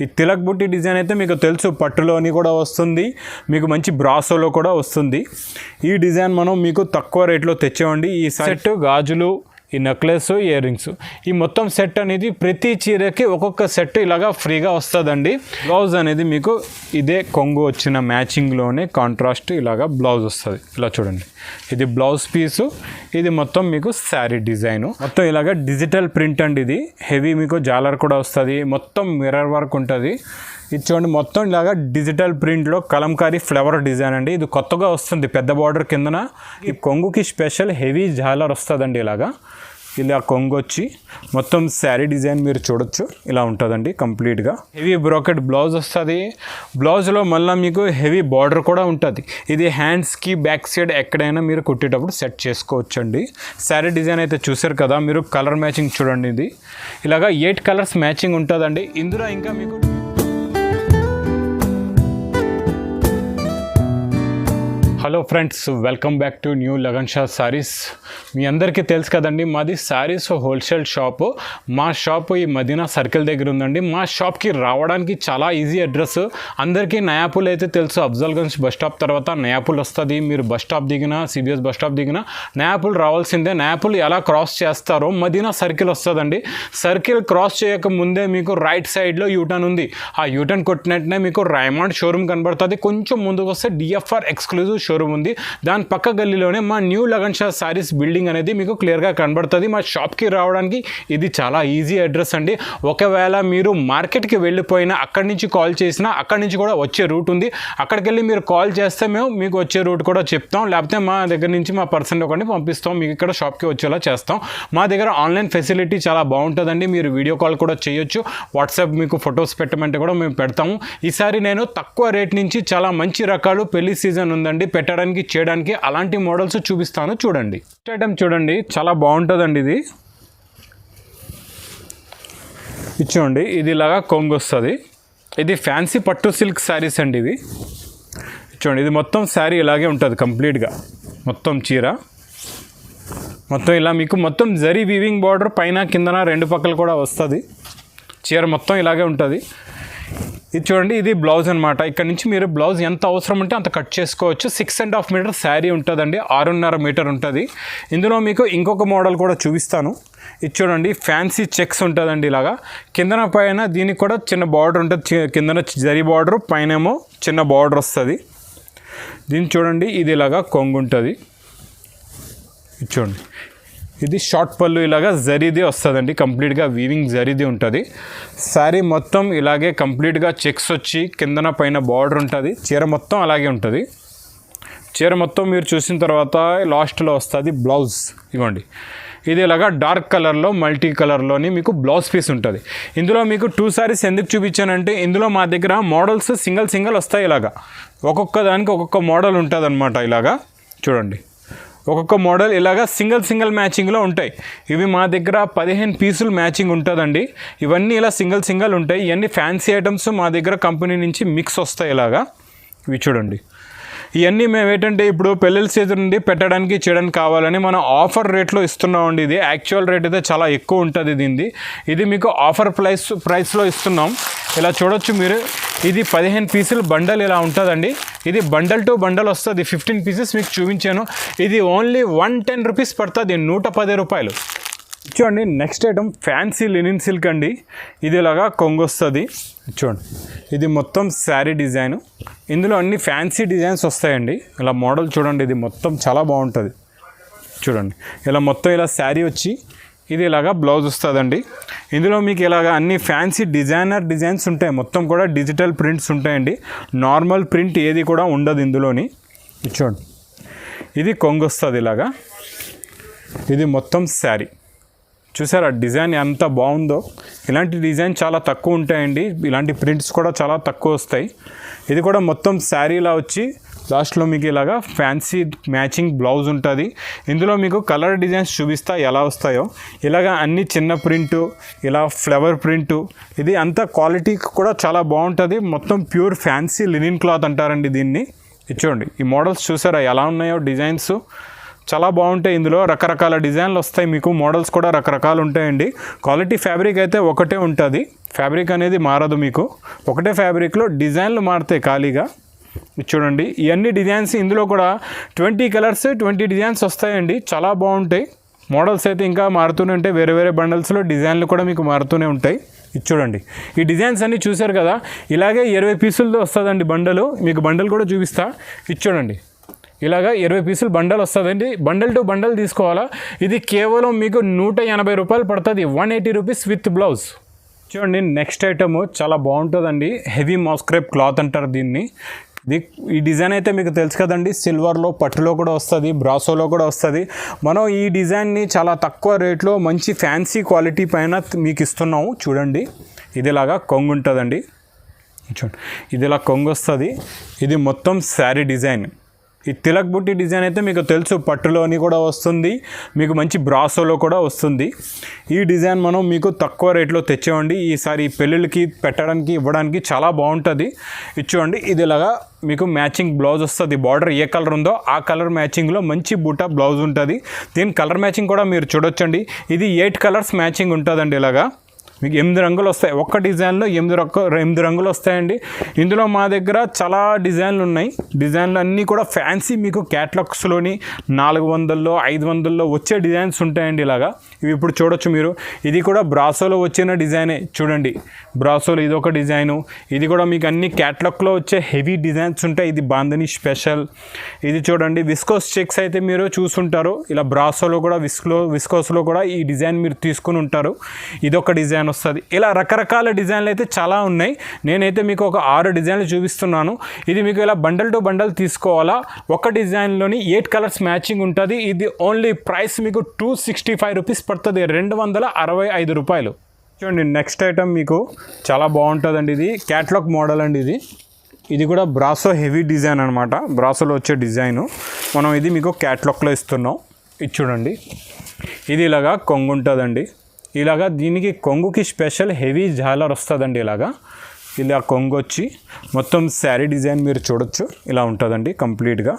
ఈ తిలక్ బుట్టి డిజైన్ అయితే మీకు తెలుసు, పట్టులోని కూడా వస్తుంది, మీకు మంచి బ్రాసోలో కూడా వస్తుంది. ఈ డిజైన్ మనం మీకు తక్కువ రేట్లో తెచ్చేవండి. ఈ సెట్ గాజులు, ఈ నెక్లెస్, ఇయర్ రింగ్స్, ఈ మొత్తం సెట్ అనేది ప్రతి చీరకి ఒక్కొక్క సెట్ ఇలాగా ఫ్రీగా వస్తుందండి. బ్లౌజ్ అనేది మీకు ఇదే కొంగు వచ్చిన మ్యాచింగ్లోనే కాంట్రాస్ట్ ఇలాగా బ్లౌజ్ వస్తుంది. ఇలా చూడండి, ఇది బ్లౌజ్ పీసు, ఇది మొత్తం మీకు శారీ డిజైను. మొత్తం ఇలాగా డిజిటల్ ప్రింట్ అండి. ఇది హెవీ, మీకు జాలర్ కూడా వస్తుంది, మొత్తం మిర్రర్ వర్క్ ఉంటుంది. ఇది చూడండి, మొత్తం ఇలాగా డిజిటల్ ప్రింట్లో కలంకారీ ఫ్లవర్ డిజైన్ అండి. ఇది కొత్తగా వస్తుంది, పెద్ద బార్డర్ కిందన. ఈ కొంగుకి స్పెషల్ హెవీ జాలర్ వస్తుందండి. ఇలాగా ఇలా కొంగు వచ్చి మొత్తం శారీ డిజైన్ మీరు చూడొచ్చు, ఇలా ఉంటుందండి కంప్లీట్గా. హెవీ బ్రోకెట్ బ్లౌజ్ వస్తుంది. బ్లౌజ్లో మళ్ళీ మీకు హెవీ బార్డర్ కూడా ఉంటుంది. ఇది హ్యాండ్స్కి బ్యాక్ సైడ్ ఎక్కడైనా మీరు కుట్టేటప్పుడు సెట్ చేసుకోవచ్చు అండి. శారీ డిజైన్ అయితే చూసారు కదా మీరు. కలర్ మ్యాచింగ్ చూడండి, ఇది ఇలాగా 8 కలర్స్ మ్యాచింగ్ ఉంటుందండి. ఇందులో ఇంకా మీకు hello friends, welcome back to new Lagan Shah sarees. మీ అందరికీ తెలుసు కదండి, మాది సారీస్ హోల్సేల్ షాపు. మా షాపు ఈ మదీనా సర్కిల్ దగ్గర ఉందండి. మా షాప్కి రావడానికి చాలా ఈజీ అడ్రస్. అందరికీ నయాపూల్ అయితే తెలుసు, అఫ్జల్గంజ్ బస్ స్టాప్ తర్వాత నయాపూల్ వస్తుంది. మీరు బస్ స్టాప్ దిగినా, సిబిఎస్ బస్ స్టాప్ దిగినా నయాపూల్ రావాల్సిందే. నయాపూల్ ఎలా క్రాస్ చేస్తారో మదీనా సర్కిల్ వస్తుందండి. సర్కిల్ క్రాస్ చేయక ముందే మీకు రైట్ సైడ్లో యూటర్న్ ఉంది. ఆ యూటర్న్ కొట్టినట్టునే మీకు రైమాండ్ షోరూమ్ కనబడుతుంది. కొంచెం ముందుకు వస్తే డిఎఫ్ఆర్ ఎక్స్క్లూజివ్ షోరూమ్ ఉంది. దాని పక్క గల్లీలోనే మా న్యూ లగన్ షా సారీస్ బిల్డింగ్ అనేది మీకు క్లియర్గా కనబడుతుంది. మా షాప్కి రావడానికి ఇది చాలా ఈజీ అడ్రస్ అండి. ఒకవేళ మీరు మార్కెట్కి వెళ్ళిపోయినా, అక్కడి నుంచి కాల్ చేసినా అక్కడి నుంచి కూడా వచ్చే రూట్ ఉంది. అక్కడికి వెళ్ళి మీరు కాల్ చేస్తే మేము మీకు వచ్చే రూట్ కూడా చెప్తాం. లేకపోతే మా దగ్గర నుంచి మా పర్సన్ ఒకటి పంపిస్తాం, మీకు ఇక్కడ షాప్కి వచ్చేలా చేస్తాం. మా దగ్గర ఆన్లైన్ ఫెసిలిటీ చాలా బాగుంటుందండి. మీరు వీడియో కాల్ కూడా చేయొచ్చు. వాట్సాప్ మీకు ఫొటోస్ పెట్టమంటే కూడా మేము పెడతాము. ఈసారి నేను తక్కువ రేట్ నుంచి చాలా మంచి రకాలు, పెళ్లి సీజన్ ఉందండి, పెట్టడానికి చేయడానికి అలాంటి మోడల్స్ చూపిస్తాను. చూడండి, ఐటమ్ చూడండి, చాలా బాగుంటుందండి. ఇది చూడండి, ఇది ఇలాగా కొంగు వస్తుంది. ఇది ఫ్యాన్సీ పట్టు సిల్క్ శారీస్ అండి. ఇవి చూడండి, ఇది మొత్తం శారీ ఇలాగే ఉంటుంది కంప్లీట్గా. మొత్తం చీర మొత్తం ఇలా మీకు మొత్తం జరీ వీవింగ్ బార్డర్ పైన కిందన 2 పక్కలు కూడా వస్తుంది. చీర మొత్తం ఇలాగే ఉంటుంది. ఇది చూడండి, ఇది బ్లౌజ్ అనమాట. ఇక్కడ నుంచి మీరు బ్లౌజ్ ఎంత అవసరం ఉంటే అంత కట్ చేసుకోవచ్చు. 6.5 మీటర్ శారీ ఉంటుందండి, 6.5 మీటర్ ఉంటుంది. ఇందులో మీకు ఇంకొక మోడల్ కూడా చూపిస్తాను. ఇది చూడండి, ఫ్యాన్సీ చెక్స్ ఉంటుందండి. ఇలాగా కిందన పైన దీనికి కూడా చిన్న బార్డర్ ఉంటుంది. కిందన జరీ బార్డర్, పైనేమో చిన్న బార్డర్ వస్తుంది. దీన్ని చూడండి, ఇది ఇలాగా కొంగు ఉంటుంది. ఇది చూడండి, ఇది షార్ట్ పళ్ళు ఇలాగా జరీది వస్తుందండి. కంప్లీట్గా వీవింగ్ జరీది ఉంటుంది. శారీ మొత్తం ఇలాగే కంప్లీట్గా చెక్స్ వచ్చి కిందన పైన బార్డర్ ఉంటుంది. చీర మొత్తం అలాగే ఉంటుంది. చీర మొత్తం మీరు చూసిన తర్వాత లాస్ట్లో వస్తుంది బ్లౌజ్. ఇవ్వండి, ఇది ఇలాగా డార్క్ కలర్లో, మల్టీ కలర్లోని మీకు బ్లౌజ్ పీస్ ఉంటుంది. ఇందులో మీకు 2 సారీస్ ఎందుకు చూపించానంటే, ఇందులో మా దగ్గర మోడల్స్ సింగిల్ వస్తాయి. ఇలాగా ఒక్కొక్క దానికి ఒక్కొక్క మోడల్ ఉంటుంది అనమాట. ఇలాగా చూడండి, ఒక్కొక్క మోడల్ ఇలాగా సింగిల్ మ్యాచింగ్లో ఉంటాయి. ఇవి మా దగ్గర 15 పీసులు మ్యాచింగ్ ఉంటుందండి. ఇవన్నీ ఇలా సింగిల్ ఉంటాయి. ఇవన్నీ ఫ్యాన్సీ ఐటమ్స్ మా దగ్గర కంపెనీ నుంచి మిక్స్ వస్తాయి. ఇలాగా ఇవి చూడండి, ఇవన్నీ మేము ఏంటంటే ఇప్పుడు పెళ్ళిళ్ళ సీజన్ నుండి పెట్టడానికి చేయడానికి కావాలని మనం ఆఫర్ రేట్లో ఇస్తున్నామండి. ఇది యాక్చువల్ రేట్ అయితే చాలా ఎక్కువ ఉంటుంది దీనిది. ఇది మీకు ఆఫర్ ప్రైస్లో ఇస్తున్నాం. ఇలా చూడొచ్చు మీరు. ఇది 15 పీసులు బండల్ ఇలా ఉంటుందండి. ఇది బండల్ టు బండల్ వస్తుంది. 15 పీసెస్ మీకు చూపించాను. ఇది ఓన్లీ 110 రూపీస్ పడుతుంది, 110 రూపాయలు. చూడండి, next item fancy linen silk అండి. ఇది ఇలాగా కొంగు వస్తుంది. చూడండి, ఇది మొత్తం శారీ డిజైను. ఇందులో అన్ని ఫ్యాన్సీ డిజైన్స్ వస్తాయండి. ఇలా మోడల్ చూడండి, ఇది మొత్తం చాలా బాగుంటుంది. చూడండి, ఇలా మొత్తం ఇలా శారీ వచ్చి ఇది ఇలాగా బ్లౌజ్ వస్తుందండి. ఇందులో మీకు ఇలాగ అన్ని ఫ్యాన్సీ డిజైన్స్ ఉంటాయి. మొత్తం కూడా డిజిటల్ ప్రింట్స్ ఉంటాయండి. నార్మల్ ప్రింట్ ఏది కూడా ఉండదు ఇందులోని. చూడండి, ఇది కొంగు వస్తుంది ఇలాగా. ఇది మొత్తం శారీ. చూసారా డిజైన్ ఎంత బాగుందో. ఇలాంటి డిజైన్ చాలా తక్కువ ఉంటాయండి. ఇలాంటి ప్రింట్స్ కూడా చాలా తక్కువ వస్తాయి. ఇది కూడా మొత్తం శారీలా వచ్చి లాస్ట్లో మీకు ఇలాగా ఫ్యాన్సీ మ్యాచింగ్ బ్లౌజ్ ఉంటుంది. ఇందులో మీకు కలర్ డిజైన్స్ చూపిస్తా ఎలా వస్తాయో. ఇలాగా అన్ని చిన్న ప్రింటు, ఇలా ఫ్లవర్ ప్రింటు. ఇది అంత క్వాలిటీ కూడా చాలా బాగుంటుంది. మొత్తం ప్యూర్ ఫ్యాన్సీ లినిన్ క్లాత్ అంటారండి దీన్ని. చూడండి, ఈ మోడల్స్ చూసారా ఎలా ఉన్నాయో డిజైన్స్. చాలా బాగుంటాయి. ఇందులో రకరకాల డిజైన్లు వస్తాయి మీకు. మోడల్స్ కూడా రకరకాలు ఉంటాయండి. క్వాలిటీ ఫ్యాబ్రిక్ అయితే ఒకటే ఉంటుంది. ఫ్యాబ్రిక్ అనేది మారదు మీకు, ఒకటే ఫ్యాబ్రిక్లో డిజైన్లు మారుతాయి ఖాళీగా. చూడండి ఇవన్నీ డిజైన్స్, ఇందులో కూడా 20 కలర్స్ 20 డిజైన్స్ వస్తాయండి. చాలా బాగుంటాయి. మోడల్స్ అయితే ఇంకా మారుతూనే ఉంటాయి, వేరే వేరే బండల్స్లో డిజైన్లు కూడా మీకు మారుతూనే ఉంటాయి. ఇది చూడండి, ఈ డిజైన్స్ అన్నీ చూశారు కదా, ఇలాగే 20 పీసులతో వస్తుందండి బండలు. మీకు బండల్ కూడా చూపిస్తా. ఇది చూడండి, ఇలాగా 20 పీసులు బండల్ వస్తుందండి. బండల్ టు బండల్ తీసుకోవాలా. ఇది కేవలం మీకు 180 రూపాయలు పడుతుంది, 180 రూపీస్ విత్ బ్లౌజ్. చూడండి నెక్స్ట్ ఐటమ్ చాలా బాగుంటుందండి. హెవీ మాస్క్రేప్ క్లాత్ అంటారు దీన్ని. ఈ డిజైన్ అయితే మీకు తెలుసు కదండి, సిల్వర్లో పట్టులో కూడా వస్తుంది, బ్రాసోలో కూడా వస్తుంది. మనం ఈ డిజైన్ని చాలా తక్కువ రేట్లో మంచి ఫ్యాన్సీ క్వాలిటీ పైన మీకు ఇస్తున్నాము. చూడండి ఇదిలాగా కొంగు ఉంటుందండి. చూడండి ఇదిలా కొంగు వస్తుంది. ఇది మొత్తం శారీ డిజైన్. ఈ తిలక్ బుట్టి డిజైన్ అయితే మీకు తెలుసు, పట్టులోని కూడా వస్తుంది, మీకు మంచి బ్రాసోలో కూడా వస్తుంది. ఈ డిజైన్ మనం మీకు తక్కువ రేట్లో తెచ్చామండి. ఈసారి పెళ్ళిళ్ళకి పెట్టడానికి ఇవ్వడానికి చాలా బాగుంటుంది. ఇచ్చుకోండి ఇదిలాగా మీకు మ్యాచింగ్ బ్లౌజ్ వస్తుంది. బార్డర్ ఏ కలర్ ఉందో ఆ కలర్ మ్యాచింగ్లో మంచి బూటా బ్లౌజ్ ఉంటుంది. దీని కలర్ మ్యాచింగ్ కూడా మీరు చూడొచ్చండి. ఇది 8 కలర్స్ మ్యాచింగ్ ఉంటుందండి. ఇలాగా మీకు 8 రంగులు వస్తాయి. ఒక్క డిజైన్లో 8 రంగులు వస్తాయండి. ఇందులో మా దగ్గర చాలా డిజైన్లు ఉన్నాయి. డిజైన్లు అన్నీ కూడా ఫ్యాన్సీ, మీకు క్యాటలాగ్స్లోని 400లో 500లో వచ్చే డిజైన్స్ ఉంటాయండి. ఇలాగా ఇవి ఇప్పుడు చూడొచ్చు మీరు. ఇది కూడా బ్రాసోలో వచ్చిన డిజైనే. చూడండి బ్రాసోలో ఇది ఒక డిజైను. ఇది కూడా మీకు అన్ని క్యాటలాగ్లో వచ్చే హెవీ డిజైన్స్ ఉంటాయి. ఇది బాందని స్పెషల్. ఇది చూడండి విస్కోస్ చెక్స్ అయితే మీరు చూసుంటారు. ఇలా బ్రాసోలో కూడా విస్కోస్లో కూడా ఈ డిజైన్ మీరు తీసుకుని ఉంటారు. ఇదొక డిజైన్ వస్తుంది. ఇలా రకరకాల డిజైన్లు అయితే చాలా ఉన్నాయి. నేనైతే మీకు ఒక 6 డిజైన్లు చూపిస్తున్నాను. ఇది మీకు ఇలా బండల్ టు బండల్ తీసుకోవాలా. ఒక డిజైన్లోని 8 కలర్స్ మ్యాచింగ్ ఉంటుంది. ఇది ఓన్లీ ప్రైస్ మీకు 265 రూపీస్ పడుతుంది, 265 రూపాయలు. చూడండి నెక్స్ట్ ఐటమ్ మీకు చాలా బాగుంటుందండి. ఇది క్యాట్లాగ్ మోడల్ అండి. ఇది కూడా బ్రాసో హెవీ డిజైన్ అనమాట. బ్రాసోలో వచ్చే డిజైను మనం ఇది మీకు క్యాట్లాగ్లో ఇస్తున్నాం. ఇది చూడండి, ఇది ఇలాగా కొంగు ఉంటుందండి. ఇలాగా దీనికి కొంగుకి స్పెషల్ హెవీ జాలర్ వస్తుందండి. ఇలా కొంగు వచ్చి మొత్తం శారీ డిజైన్ మీరు చూడొచ్చు. ఇలా ఉంటుందండి కంప్లీట్గా,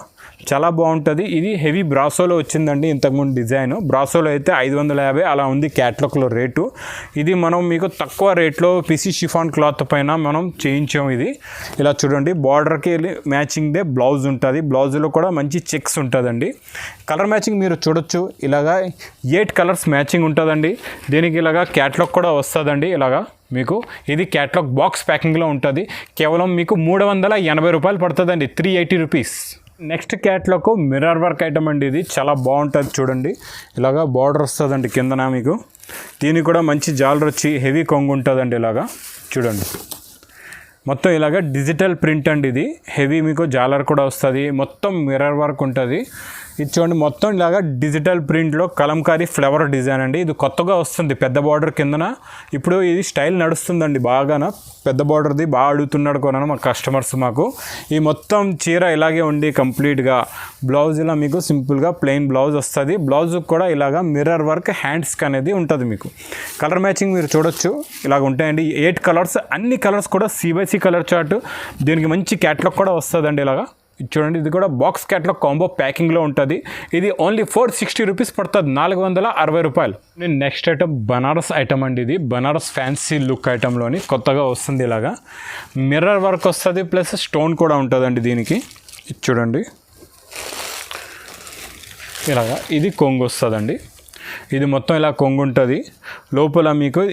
చాలా బాగుంటుంది. ఇది హెవీ బ్రాసోలో వచ్చిందండి. ఇంతకుముందు డిజైన్ బ్రాసోలో అయితే 550 అలా ఉంది క్యాట్లాగ్లో రేటు. ఇది మనం మీకు తక్కువ రేట్లో పిసి షిఫాన్ క్లాత్ పైన మనం చేయించాం. ఇది ఇలా చూడండి, బార్డర్కి మ్యాచింగ్దే బ్లౌజ్ ఉంటుంది. బ్లౌజ్లో కూడా మంచి చెక్స్ ఉంటుందండి. కలర్ మ్యాచింగ్ మీరు చూడొచ్చు. ఇలాగా 8 కలర్స్ మ్యాచింగ్ ఉంటుందండి. దీనికి ఇలాగా క్యాట్లాగ్ కూడా వస్తుందండి. ఇలాగా మీకు ఇది క్యాట్లాగ్ బాక్స్ ప్యాకింగ్లో ఉంటుంది. కేవలం మీకు 380 రూపాయలు పడుతుందండి, 380 rupees. Next catalogue mirror work item అండి. ఇది చాలా బాగుంటుంది. చూడండి ఇలాగా బార్డర్ వస్తుందండి కిందన మీకు. దీనికి కూడా మంచి జాలర్ వచ్చి హెవీ కొంగు ఉంటుందండి. ఇలాగా చూడండి మొత్తం ఇలాగ డిజిటల్ ప్రింట్ అండి. ఇది హెవీ మీకు జాలర్ కూడా వస్తుంది. మొత్తం మిర్రర్ వర్క్ ఉంటుంది. ఇది చూడండి మొత్తం ఇలాగా డిజిటల్ ప్రింట్లో కలంకారీ ఫ్లవర్ డిజైన్ అండి. ఇది కొత్తగా వస్తుంది పెద్ద బార్డర్ కిందన. ఇప్పుడు ఇది స్టైల్ నడుస్తుందండి బాగాన. పెద్ద బార్డర్ది బాగా అడుగుతున్నాడు కొన్నాను మా కస్టమర్స్ మాకు. ఈ మొత్తం చీర ఇలాగే ఉండి కంప్లీట్గా బ్లౌజ్ ఇలా మీకు సింపుల్గా ప్లెయిన్ బ్లౌజ్ వస్తుంది. బ్లౌజ్ కూడా ఇలాగా మిర్రర్ వర్క్ హ్యాండ్స్కి అనేది ఉంటుంది. మీకు కలర్ మ్యాచింగ్ మీరు చూడొచ్చు. ఇలాగ ఉంటాయండి 8 కలర్స్. అన్ని కలర్స్ కూడా CBC కలర్ చార్ట్. దీనికి మంచి క్యాట్లాగ్ కూడా వస్తుందండి. ఇలాగా చూడండి, ఇది కూడా బాక్స్ క్యాట్లాగ్ కాంబో ప్యాకింగ్లో ఉంటుంది. ఇది ఓన్లీ 460 రూపీస్ పడుతుంది, 460 రూపాయలు. నేను నెక్స్ట్ ఐటమ్ బనారస్ ఐటమ్ అండి. ఇది బనారస్ ఫ్యాన్సీ లుక్ ఐటెంలోని కొత్తగా వస్తుంది. ఇలాగా మిర్రర్ వర్క్ వస్తుంది, ప్లస్ స్టోన్ కూడా ఉంటుందండి దీనికి. ఇది చూడండి ఇలాగా ఇది కొంగు వస్తుందండి. ఇది మొత్తం ఇలా కొంగు ఉంటుంది. లోపల మీకు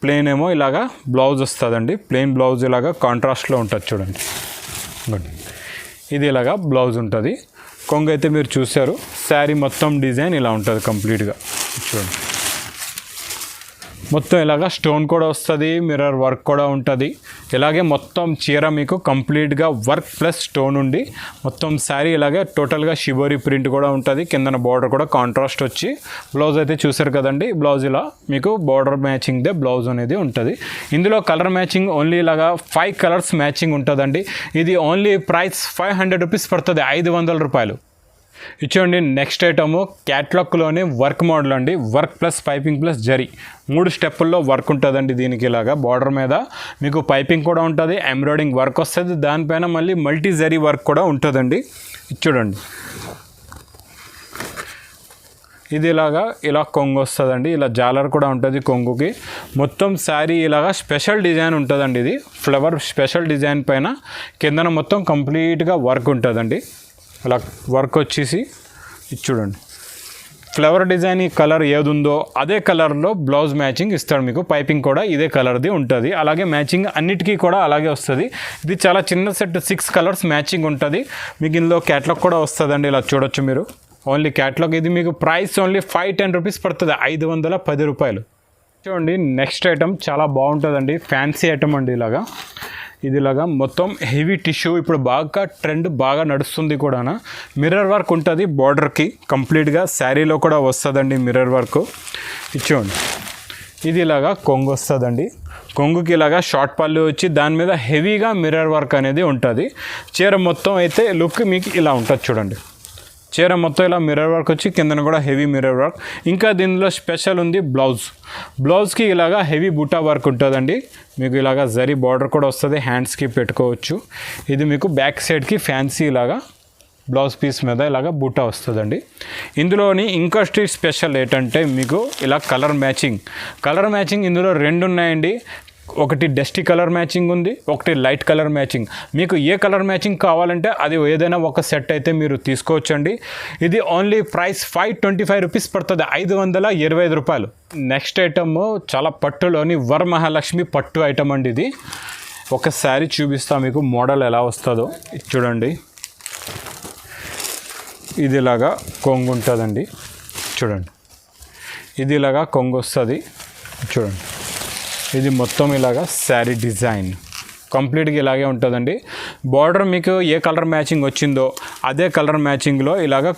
ప్లెయిన్ ఏమో ఇలాగా బ్లౌజ్ వస్తుందండి. ప్లెయిన్ బ్లౌజ్ ఇలాగా కాంట్రాస్ట్లో ఉంటుంది. చూడండి గుడ్. ఇది ఇలాగా బ్లౌజ్ ఉంటుంది. కొంగు అయితే మీరు చూశారు. శారీ మొత్తం డిజైన్ ఇలా ఉంటుంది కంప్లీట్గా. చూడండి మొత్తం ఇలాగా స్టోన్ కూడా వస్తుంది, మిర్రర్ వర్క్ కూడా ఉంటుంది. ఇలాగే మొత్తం చీర మీకు కంప్లీట్గా వర్క్ ప్లస్ స్టోన్ ఉండి మొత్తం శారీ ఇలాగే టోటల్గా షిబోరి ప్రింట్ కూడా ఉంటుంది. కిందన బార్డర్ కూడా కాంట్రాస్ట్ వచ్చి బ్లౌజ్ అయితే చూసారు కదండి. బ్లౌజ్ ఇలా మీకు బార్డర్ మ్యాచింగ్దే బ్లౌజ్ అనేది ఉంటుంది. ఇందులో కలర్ మ్యాచింగ్ ఓన్లీ ఇలాగా 5 కలర్స్ మ్యాచింగ్ ఉంటుందండి. ఇది ఓన్లీ ప్రైస్ 500 రూపీస్ పడుతుంది, 500 రూపాయలు. ఇచ్చండి నెక్స్ట్ ఐటము క్యాట్లాగ్లోనే వర్క్ మోడల్ అండి. Work plus piping plus zari 3 స్టెప్పుల్లో వర్క్ ఉంటుందండి. దీనికి ఇలాగా బార్డర్ మీద మీకు పైపింగ్ కూడా ఉంటుంది, ఎంబ్రాయిడింగ్ వర్క్ వస్తుంది. దానిపైన మళ్ళీ మల్టీ జరీ వర్క్ కూడా ఉంటుందండి. చూడండి ఇది ఇలా కొంగు వస్తుందండి, ఇలా జాలర్ కూడా ఉంటుంది కొంగుకి. మొత్తం శారీ ఇలాగా స్పెషల్ డిజైన్ ఉంటుందండి. ఇది ఫ్లవర్ స్పెషల్ డిజైన్ పైన కిందన మొత్తం కంప్లీట్గా వర్క్ ఉంటుందండి. ఇలా వర్క్ వచ్చేసి ఇది చూడండి, ఫ్లవర్ డిజైన్ ఈ కలర్ ఏది ఉందో అదే కలర్లో బ్లౌజ్ మ్యాచింగ్ ఇస్తాడు మీకు. పైపింగ్ కూడా ఇదే కలర్ది ఉంటుంది, అలాగే మ్యాచింగ్ అన్నిటికీ కూడా అలాగే వస్తుంది. ఇది చాలా చిన్న సెట్, 6 కలర్స్ మ్యాచింగ్ ఉంటుంది మీకు. ఇందులో క్యాట్లాగ్ కూడా వస్తుందండి, ఇలా చూడొచ్చు మీరు. Only catalogue. ఇది మీకు ప్రైస్ ఓన్లీ 510 రూపీస్ పడుతుంది, 510 రూపాయలు. చూడండి నెక్స్ట్ ఐటమ్ చాలా బాగుంటుందండి, ఫ్యాన్సీ ఐటమ్ అండి. ఇది మొత్తం హెవీ టిష్యూ, ఇప్పుడు బాగా ట్రెండ్ బాగా నడుస్తుంది కూడా. మిర్రర్ వర్క్ ఉంటుంది బార్డర్కి కంప్లీట్గా, శారీలో కూడా వస్తుందండి మిర్రర్ వర్క్. ఇచ్చేయండి, ఇది కొంగు వస్తుందండి. కొంగుకి షార్ట్ పళ్ళు వచ్చి దాని మీద హెవీగా మిర్రర్ వర్క్ అనేది ఉంటుంది. చీర మొత్తం అయితే లుక్ మీకు ఇలా ఉంటుంది చూడండి. చీర మొత్తం ఇలా మిర్రర్ వర్క్ వచ్చి కిందన కూడా హెవీ మిర్రర్ వర్క్. ఇంకా దీనిలో స్పెషల్ ఉంది బ్లౌజ్కి హెవీ బూటా వర్క్ ఉంటుందండి మీకు. జరీ బార్డర్ కూడా వస్తుంది, హ్యాండ్స్కి పెట్టుకోవచ్చు. ఇది మీకు బ్యాక్ సైడ్కి ఫ్యాన్సీ బ్లౌజ్ పీస్ మీద బూటా వస్తుందండి. ఇందులోని ఇంకా స్పెషల్ ఏంటంటే మీకు కలర్ మ్యాచింగ్ ఇందులో 2 ఉన్నాయండి. ఒకటి డస్టీ కలర్ మ్యాచింగ్ ఉంది, ఒకటి లైట్ కలర్ మ్యాచింగ్. మీకు ఏ కలర్ మ్యాచింగ్ కావాలంటే అది ఏదైనా ఒక సెట్ అయితే మీరు తీసుకోవచ్చండి. ఇది ఓన్లీ ప్రైస్ 525 రూపీస్ పడుతుంది, 525 రూపాయలు. నెక్స్ట్ ఐటమ్ చాలా పట్టులోని వరమహాలక్ష్మి పట్టు ఐటమ్ అండి. ఇది ఒక శారీ చూపిస్తా మీకు, మోడల్ ఎలా వస్తుందో చూడండి. ఇది కొంగు ఉంటుందండి చూడండి. ఇది కొంగు వస్తుంది చూడండి. ఇది మొత్తం శారీ డిజైన్ కంప్లీట్గా ఇలాగే ఉంటుందండి. బార్డర్ మీకు ఏ కలర్ మ్యాచింగ్ వచ్చిందో అదే కలర్ మ్యాచింగ్లో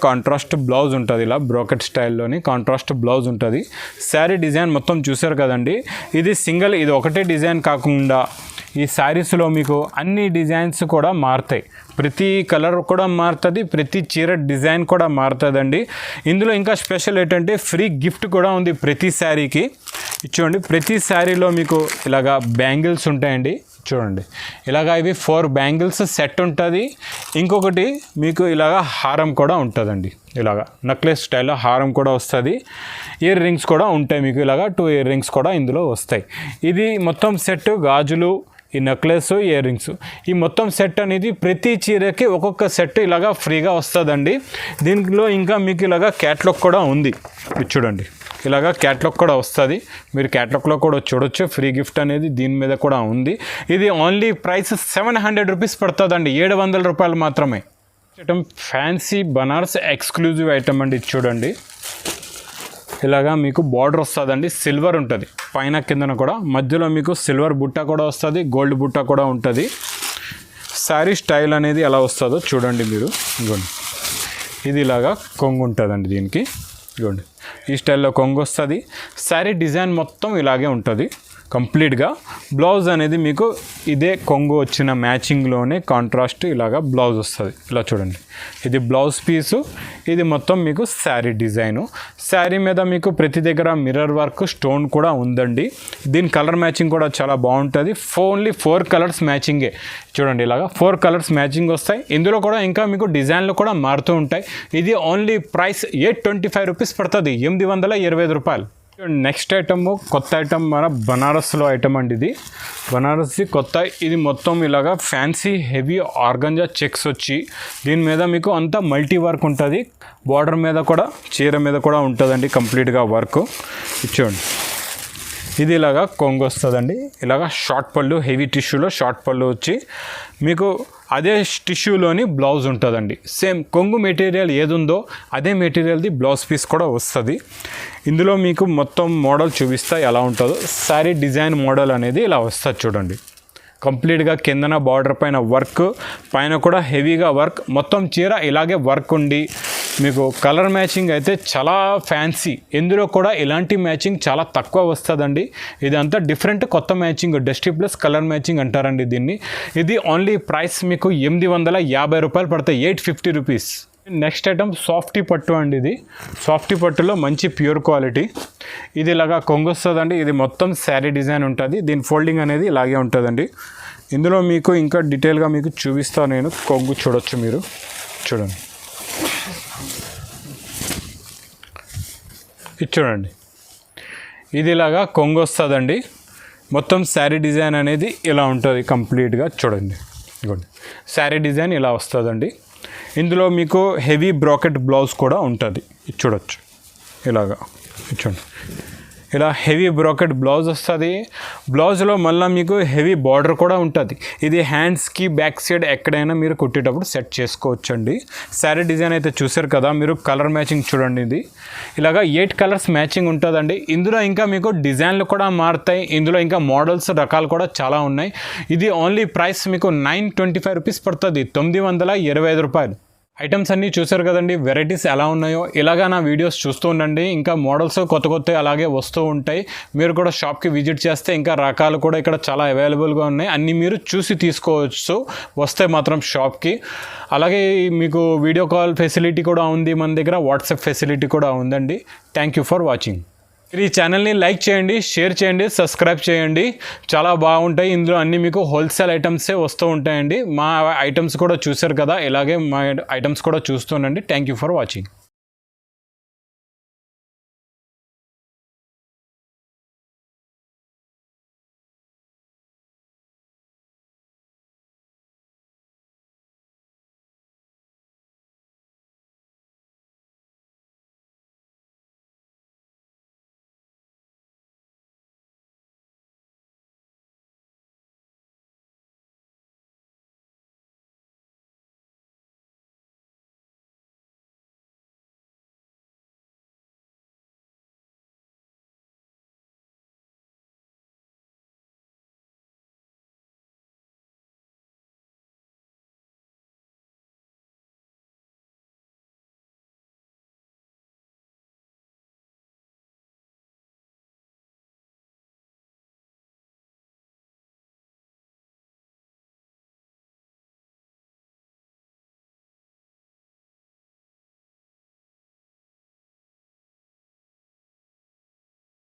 కాంట్రాస్ట్ బ్లౌజ్ ఉంటుంది. బ్రోకెట్ స్టైల్లోని కాంట్రాస్ట్ బ్లౌజ్ ఉంటుంది. శారీ డిజైన్ మొత్తం చూసారు కదండి. ఇది సింగిల్, ఇది ఒకటే డిజైన్ కాకుండా ఈ శారీస్లో మీకు అన్ని డిజైన్స్ కూడా మారుతాయి. ప్రతి కలర్ కూడా మారుతుంది, ప్రతి చీర డిజైన్ కూడా మారుతుందండి. ఇందులో ఇంకా స్పెషల్ ఏంటంటే ఫ్రీ గిఫ్ట్ కూడా ఉంది ప్రతి శారీకి. చూడండి, ప్రతి శారీలో మీకు బ్యాంగిల్స్ ఉంటాయండి చూడండి. ఇవి 4 బ్యాంగిల్స్ సెట్ ఉంటుంది. ఇంకొకటి మీకు హారం కూడా ఉంటుందండి. నెక్లెస్ స్టైల్లో హారం కూడా వస్తుంది. ఇయర్ రింగ్స్ కూడా ఉంటాయి మీకు. 2 ఇయర్ రింగ్స్ కూడా ఇందులో వస్తాయి. ఇది మొత్తం సెట్ గాజులు, ఈ నెక్లెస్, ఇయర్ రింగ్స్, ఈ మొత్తం సెట్ అనేది ప్రతి చీరకి ఒక్కొక్క సెట్ ఫ్రీగా వస్తుందండి. దీంట్లో ఇంకా మీకు క్యాట్లాగ్ కూడా ఉంది. ఇది చూడండి, క్యాట్లాగ్ కూడా వస్తుంది. మీరు క్యాట్లాగ్లో కూడా చూడొచ్చు. ఫ్రీ గిఫ్ట్ అనేది దీని మీద కూడా ఉంది. ఇది ఓన్లీ ప్రైస్ 700 రూపీస్ పడుతుందండి, 700 రూపాయలు మాత్రమే. Item fancy Banaras exclusive item అండి. ఇది చూడండి, మీకు బార్డర్ వస్తుందండి, సిల్వర్ ఉంటుంది పైన కిందన కూడా. మధ్యలో మీకు సిల్వర్ బుట్ట కూడా వస్తుంది, గోల్డ్ బుట్ట కూడా ఉంటుంది. శారీ స్టైల్ అనేది ఎలా వస్తుందో చూడండి మీరు. ఇదిగోండి, ఇది కొంగు ఉంటుందండి దీనికి. ఇదిగోండి, ఈ స్టైల్లో కొంగు వస్తుంది. శారీ డిజైన్ మొత్తం ఇలాగే ఉంటుంది కంప్లీట్గా. బ్లౌజ్ అనేది మీకు ఇదే కొంగు వచ్చిన మ్యాచింగ్లోనే కాంట్రాస్ట్ బ్లౌజ్ వస్తుంది. ఇలా చూడండి, ఇది బ్లౌజ్ పీసు. ఇది మొత్తం మీకు శారీ డిజైను. శారీ మీద మీకు ప్రతి దగ్గర మిర్రర్ వర్క్, స్టోన్ కూడా ఉందండి. దీని కలర్ మ్యాచింగ్ కూడా చాలా బాగుంటుంది. ఓన్లీ 4 కలర్స్ మ్యాచింగే చూడండి. 4 కలర్స్ మ్యాచింగ్ వస్తాయి. ఇందులో కూడా ఇంకా మీకు డిజైన్లు కూడా మారుతూ ఉంటాయి. ఇది ఓన్లీ ప్రైస్ 825 రూపీస్ పడుతుంది, 825 రూపాయలు. నెక్స్ట్ ఐటమ్ కొత్త ఐటమ్, మన బనారస్లో ఐటమ్ అండి. ఇది బనారస్ది కొత్త. ఇది మొత్తం ఫ్యాన్సీ హెవీ ఆర్గంజా చెక్స్ వచ్చి దీని మీద మీకు అంతా మల్టీ వర్క్ ఉంటుంది. బార్డర్ మీద కూడా, చీర మీద కూడా ఉంటుందండి కంప్లీట్గా వర్క్. ఇచ్చేయండి, ఇది కొంగు వస్తుందండి. షార్ట్ పళ్ళు, హెవీ టిష్యూలో షార్ట్ పళ్ళు వచ్చి మీకు అదే టిష్యూలోని బ్లౌజ్ ఉంటుందండి. సేమ్ కొంగు మెటీరియల్ ఏది ఉందో అదే మెటీరియల్ది బ్లౌజ్ పీస్ కూడా వస్తుంది. ఇందులో మీకు మొత్తం మోడల్ చూపిస్తా ఎలా ఉంటుందో. శారీ డిజైన్ మోడల్ అనేది ఇలా వస్తుంది చూడండి. కంప్లీట్గా కిందన బార్డర్ పైన వర్క్, పైన కూడా హెవీగా వర్క్, మొత్తం చీర ఇలాగే వర్క్ ఉండి మీకు కలర్ మ్యాచింగ్ అయితే చాలా ఫ్యాన్సీ. ఇందులో కూడా ఇలాంటి మ్యాచింగ్ చాలా తక్కువ వస్తుందండి. ఇదంతా డిఫరెంట్ కొత్త matching, dusty plus colour matching అంటారండి దీన్ని. ఇది ఓన్లీ ప్రైస్ మీకు 850 రూపాయలు పడతాయి, 850 రూపీస్. నెక్స్ట్ ఐటమ్ సాఫ్టీ పట్టు అండి. ఇది సాఫ్టీ పట్టులో మంచి ప్యూర్ క్వాలిటీ. ఇది కొంగు వస్తుందండి. ఇది మొత్తం శారీ డిజైన్ ఉంటుంది. దీని ఫోల్డింగ్ అనేది ఇలాగే ఉంటుందండి. ఇందులో మీకు ఇంకా డీటెయిల్గా మీకు చూపిస్తాను నేను. కొంగు చూడొచ్చు మీరు, చూడండి. ఇది చూడండి, ఇది ఇలాగా కొంగు వస్తుందండి. మొత్తం శారీ డిజైన్ అనేది ఇలా ఉంటుంది కంప్లీట్గా. చూడండి, ఇదిగోండి శారీ డిజైన్ ఇలా వస్తుందండి. ఇందులో మీకు హెవీ బ్రాకెట్ బ్లౌజ్ కూడా ఉంటుంది. ఇది చూడొచ్చు, ఇలాగా చూడండి, ఇలా హెవీ బ్రాకెట్ బ్లౌజ్ వస్తుంది. బ్లౌజ్లో మళ్ళీ మీకు హెవీ బార్డర్ కూడా ఉంటుంది. ఇది హ్యాండ్స్కి బ్యాక్ సైడ్ ఎక్కడైనా మీరు కుట్టేటప్పుడు సెట్ చేసుకోవచ్చు అండి. శారీ డిజైన్ అయితే చూసారు కదా మీరు. కలర్ మ్యాచింగ్ చూడండి, ఇది ఇలాగా 8 కలర్స్ మ్యాచింగ్ ఉంటుందండి. ఇందులో ఇంకా మీకు డిజైన్లు కూడా మారుతాయి. ఇందులో ఇంకా మోడల్స్ రకాలు కూడా చాలా ఉన్నాయి. ఇది ఓన్లీ ప్రైస్ మీకు 925 రూపీస్ పడుతుంది, 925 రూపాయలు. ఐటమ్స్ అన్నీ చూసారు కదండి, వెరైటీస్ ఎలా ఉన్నాయో. ఇలాగా నా వీడియోస్ చూస్తూ ఉండండి. ఇంకా మోడల్స్ కొత్త అలాగే వస్తూ ఉంటాయి. మీరు కూడా షాప్కి విజిట్ చేస్తే ఇంకా రకాలు కూడా ఇక్కడ చాలా అవైలబుల్గా ఉన్నాయి. అన్నీ మీరు చూసి తీసుకోవచ్చు వస్తే మాత్రం షాప్కి. అలాగే మీకు వీడియో కాల్ ఫెసిలిటీ కూడా ఉంది మన దగ్గర, వాట్సాప్ ఫెసిలిటీ కూడా ఉందండి. Thank you for watching. మీరు ఈ ఛానల్ని లైక్ చేయండి, షేర్ చేయండి, సబ్స్క్రైబ్ చేయండి. చాలా బాగుంటాయి. ఇందులో అన్నీ మీకు హోల్సేల్ ఐటమ్సే వస్తూ ఉంటాయండి. మా ఐటమ్స్ కూడా చూసారు కదా, ఇలాగే మా ఐటమ్స్ కూడా చూస్తుండండి. Thank you for watching.